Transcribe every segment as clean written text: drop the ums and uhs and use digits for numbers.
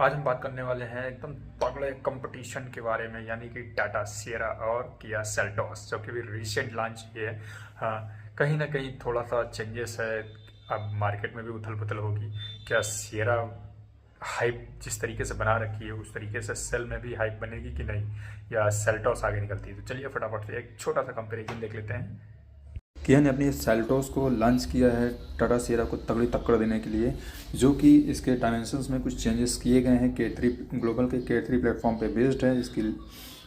आज हम बात करने वाले हैं एकदम तगड़े कंपटीशन के बारे में, यानी कि टाटा सियरा और किया सेल्टोस, जो कि भी रिसेंट लॉन्च हुई है। हाँ, कहीं ना कहीं थोड़ा सा चेंजेस है। अब मार्केट में भी उथल पुथल होगी। क्या सियरा हाइप जिस तरीके से बना रखी है उस तरीके से सेल में भी हाइप बनेगी कि नहीं, या सेल्टोस आगे निकलती है? तो चलिए फटाफट से एक छोटा सा कंपेरिजन देख लेते हैं। किया ने अपनी सेल्टोस को लॉन्च किया है टाटा सियरा को तगड़ी टक्कर देने के लिए, जो कि इसके डायमेंशंस में कुछ चेंजेस किए गए हैं। K3 ग्लोबल के K3 प्लेटफॉर्म पे बेस्ड है। इसकी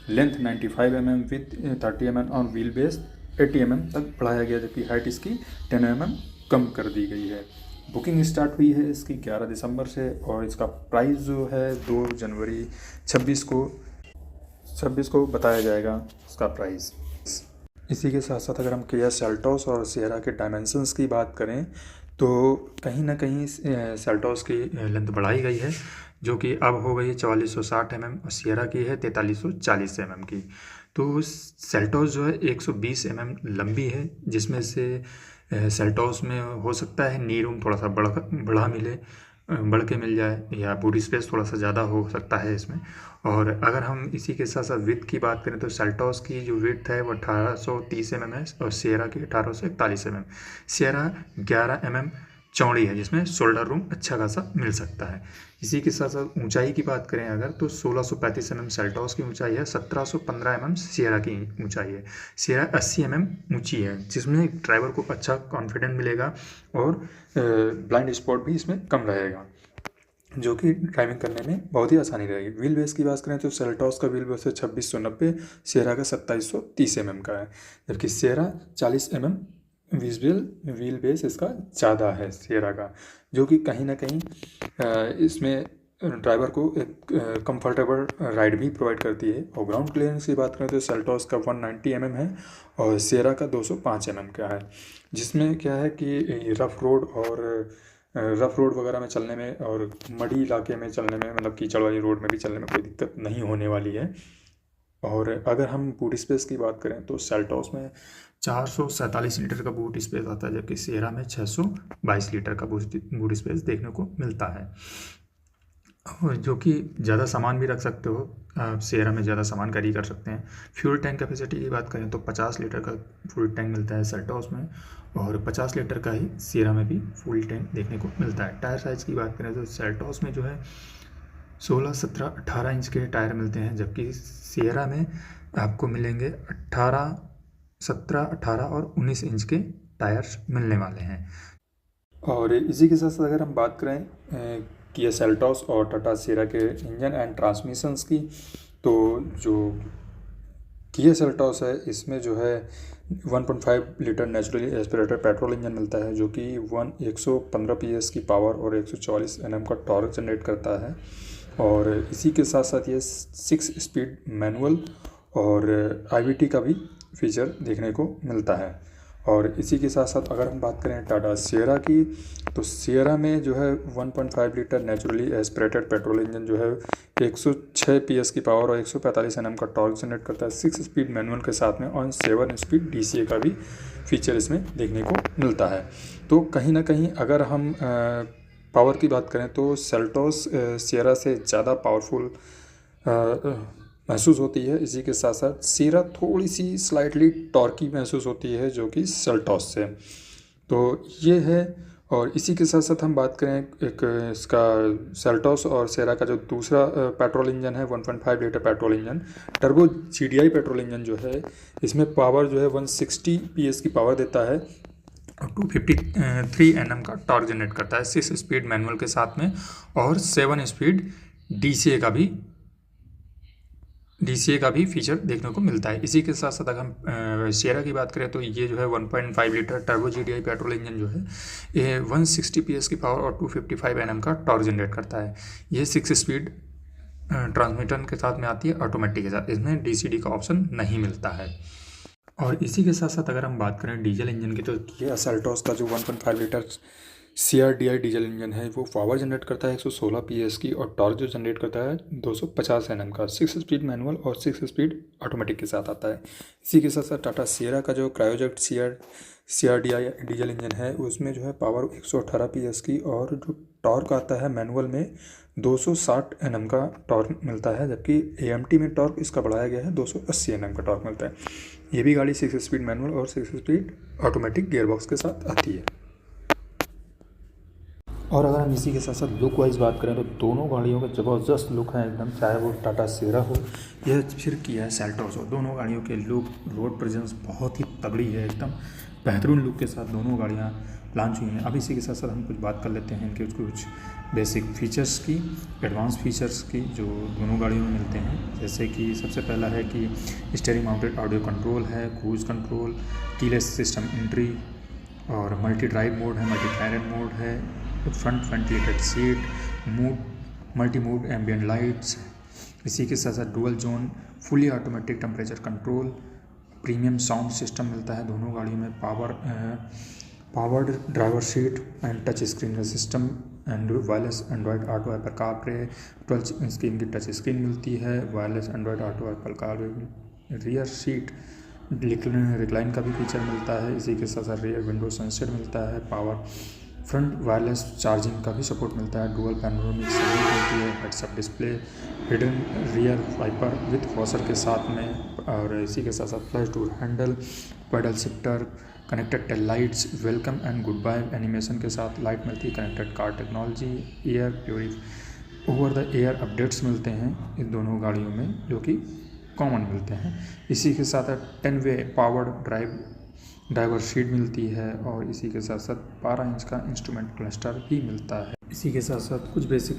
लेंथ 95 mm विथ 30 mm और व्हील बेस 80 mm तक बढ़ाया गया, जबकि हाइट इसकी 10 mm कम कर दी गई है। बुकिंग स्टार्ट हुई है इसकी 11 दिसंबर से, और इसका प्राइस जो है 2 जनवरी 26 को बताया जाएगा इसका प्राइस। इसी के साथ साथ अगर हम किया सेल्टोस और सियरा के डायमेंशंस की बात करें तो कहीं ना कहीं सेल्टोस की लेंथ बढ़ाई गई है, जो कि अब हो गई है 4460 mm और सियरा की है 4340 mm की। तो सेल्टोस जो है 120 mm लंबी है, जिसमें से सेल्टोस में हो सकता है नी रूम थोड़ा सा बढ़ा मिले, बढ़ के मिल जाए, या बूटी स्पेस थोड़ा सा ज़्यादा हो सकता है इसमें। और अगर हम इसी के साथ साथ विड्थ की बात करें तो सेल्टोस की जो विड्थ है वो 1830 mm है और सियरा की 1841 mm। सियरा 11 mm चौड़ी है, जिसमें शोल्डर रूम अच्छा खासा मिल सकता है। इसी के साथ साथ ऊंचाई की बात करें अगर तो 1635 mm सेल्टोस की ऊंचाई है, 1715 mm सियरा की ऊंचाई है। सियरा 80 mm ऊंची है, जिसमें ड्राइवर को अच्छा कॉन्फिडेंस मिलेगा और ब्लाइंड स्पॉट भी इसमें कम रहेगा, जो कि ड्राइविंग करने में बहुत ही आसानी रहेगी। व्हील बेस की बात करें तो सेल्टोस का व्हील बेस है 2690, सियरा का 2730 mm का है, जबकि सियरा 40 mm व्हील बेस इसका ज़्यादा है सियरा का, जो कि कहीं ना कहीं इसमें ड्राइवर को एक कंफर्टेबल राइड भी प्रोवाइड करती है। और ग्राउंड क्लियरेंस की बात करें तो सेल्टोस का 190 mm है और सियरा का 205 mm का है, जिसमें क्या है कि रफ़ रोड वगैरह में चलने में और मड़ी इलाके में चलने में, मतलब कीचड़ वाली रोड में भी चलने में कोई दिक्कत नहीं होने वाली है। और अगर हम बूट स्पेस की बात करें तो सेल्टोस में 447 लीटर का बूट स्पेस आता है, जबकि सियरा में 622 लीटर का बूट स्पेस देखने को मिलता है, और जो कि ज़्यादा सामान भी रख सकते हो। सियरा में ज़्यादा सामान कैरी कर सकते हैं। फ्यूल टैंक कैपेसिटी की बात करें तो 50 लीटर का फुल टैंक मिलता है सेल्टोस में, और 50 लीटर का ही सियरा में भी फुल टैंक देखने को मिलता है। टायर साइज़ की बात करें तो सेल्टोस में जो है 16, 17, 18 इंच के टायर मिलते हैं, जबकि सियरा में आपको मिलेंगे 18, 17, 18 और 19 इंच के टायर्स मिलने वाले हैं। और इसी के साथ साथ अगर हम बात करें किया सेल्टोस और टाटा सियरा के इंजन एंड ट्रांसमिशंस की, तो जो किया सेल्टोस है इसमें जो है 1.5 litre naturally aspirated petrol engine मिलता है, जो कि 115 PS की पावर और 144 Nm का टॉर्क जनरेट करता है। और इसी के साथ साथ ये 6 स्पीड मैनुअल और IVT का भी फीचर देखने को मिलता है। और इसी के साथ साथ अगर हम बात करें टाटा सियरा की, तो सियरा में जो है 1.5 litre naturally aspirated petrol engine जो है 106 PS की पावर और 145 Nm का टॉर्क जनरेट करता है 6 स्पीड मैनुअल के साथ में, और 7 स्पीड DCA का भी फीचर इसमें देखने को मिलता है। तो कहीं ना कहीं अगर हम पावर की बात करें तो सेल्टोस सियरा से ज़्यादा पावरफुल महसूस होती है। इसी के साथ साथ सियरा थोड़ी सी स्लाइटली टॉर्की महसूस होती है, जो कि सेल्टोस से। तो ये है। और इसी के साथ साथ हम बात करें एक इसका सेल्टोस और सियरा का जो दूसरा पेट्रोल इंजन है 1.5 litre petrol engine, turbo GDI petrol engine जो है, इसमें पावर जो है 160 PS की पावर देता है और 253 Nm का टॉर्क जनरेट करता है 6 स्पीड मैनुअल के साथ में, और 7 स्पीड DCA का भी फीचर देखने को मिलता है। इसी के साथ साथ अगर हम सियरा की बात करें तो ये जो है 1.5 litre turbo GDI petrol engine जो है ये 160 PS की पावर और 255 Nm का टॉर्क जनरेट करता है। ये 6 स्पीड ट्रांसमिटर के साथ में आती है, ऑटोमेटिक के साथ, इसमें DCD का ऑप्शन नहीं मिलता है। और इसी के साथ साथ अगर हम बात करें डीजल इंजन की, तो ये सेल्टोस का जो 1.5 लीटर CRDI डीजल इंजन है, वो पावर जनरेट करता है 116 PS की और टॉर्क जो जनरेट करता है 250 Nm का। 6 स्पीड मैनुअल और 6 स्पीड ऑटोमेटिक के साथ आता है। इसी के साथ साथ टाटा सियरा का जो क्रायोजेट CRDI डीजल इंजन है, उसमें जो है पावर 118 PS की और जो टॉर्क आता है मैनुअल में 260 Nm का टॉर्क मिलता है, जबकि AMT में टॉर्क इसका बढ़ाया गया है, 280 Nm का टॉर्क मिलता है। ये भी गाड़ी 6 स्पीड मैनुअल और 6 स्पीड ऑटोमेटिक गियरबॉक्स के साथ आती है। और अगर हम इसी के साथ साथ लुक वाइज बात करें तो दोनों गाड़ियों का ज़बरदस्त लुक है एकदम, चाहे वो टाटा सियरा हो या फिर किया सेल्टोस हो। दोनों गाड़ियों के लुक, रोड प्रेजेंस बहुत ही तगड़ी है, एकदम बेहतरीन लुक के साथ दोनों गाड़ियाँ लॉन्च हुई हैं। अब इसी के साथ साथ हम कुछ बात कर लेते हैं इनके कुछ बेसिक फीचर्स की, एडवांस फीचर्स की, जो दोनों गाड़ियों में मिलते हैं। जैसे कि सबसे पहला है कि स्टीयरिंग माउंटेड ऑडियो कंट्रोल है, cruise control, keyless system entry और मल्टी ड्राइव मोड है, मल्टी क्लाइमेट मोड है, front ventilated seat, multi mode ambient lights. इसी के साथ साथ dual zone fully automatic temperature control, premium sound system मिलता है दोनों गाड़ियों में, powered driver seat and touch screen system and wireless Android auto Apple CarPlay, 12 screen की टच स्क्रीन मिलती है, wireless Android auto Apple CarPlay, rear seat recline का भी फीचर मिलता है। इसी के साथ साथ रियर विंडो सनसेट मिलता है, पावर फ्रंट वायरलेस चार्जिंग का भी सपोर्ट मिलता है, डुअल पैनोरामिक सनरूफ मिलती है, heads up display, hidden rear wiper with washer के साथ में, और इसी के साथ साथ flash door handle, paddle shifter, connected tail lights, welcome and goodbye animation के साथ लाइट मिलती है, connected car technology, over the air updates मिलते हैं इन दोनों गाड़ियों में, जो कि कॉमन मिलते हैं। इसी के साथ 10-वे पावर्ड ड्राइवर सीट मिलती है और इसी के साथ साथ 12 इंच का इंस्ट्रूमेंट क्लस्टर भी मिलता है। इसी के साथ साथ कुछ बेसिक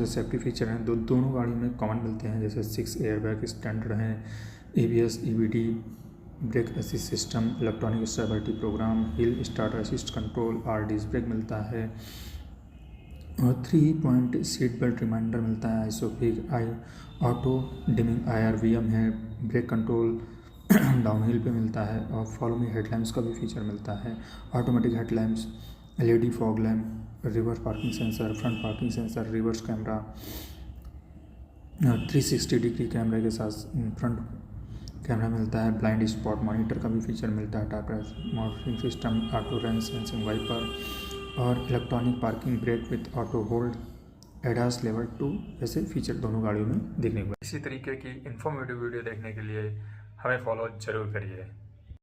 सेफ्टी फीचर हैं दोनों गाड़ी में कॉमन मिलते हैं, जैसे 6 एयरबैग स्टैंडर्ड हैं, ABS EBD brake assist system, electronic stability program, hill start assist control, RDS brake मिलता है और 3 पॉइंट सीट बेल्ट रिमाइंडर मिलता है, आइसोफिक ऑटो डिमिंग IRVM है, ब्रेक कंट्रोल डाउनहिल पे मिलता है और फॉलो मी हेडलैम्प्स का भी फीचर मिलता है, automatic headlamps, LED fog lamp, reverse parking sensor, front parking sensor, reverse camera, 360 degree कैमरे के साथ फ्रंट कैमरा मिलता है, ब्लाइंड स्पॉट मॉनिटर का भी फीचर मिलता है, Tata monitoring system, auto rain sensing wiper और electronic parking brake with auto hold, ADAS level 2 ऐसे फीचर दोनों गाड़ियों में देखने को। इसी तरीके की इन्फॉर्मेटिव वीडियो देखने के लिए हमें फॉलो जरूर करिए।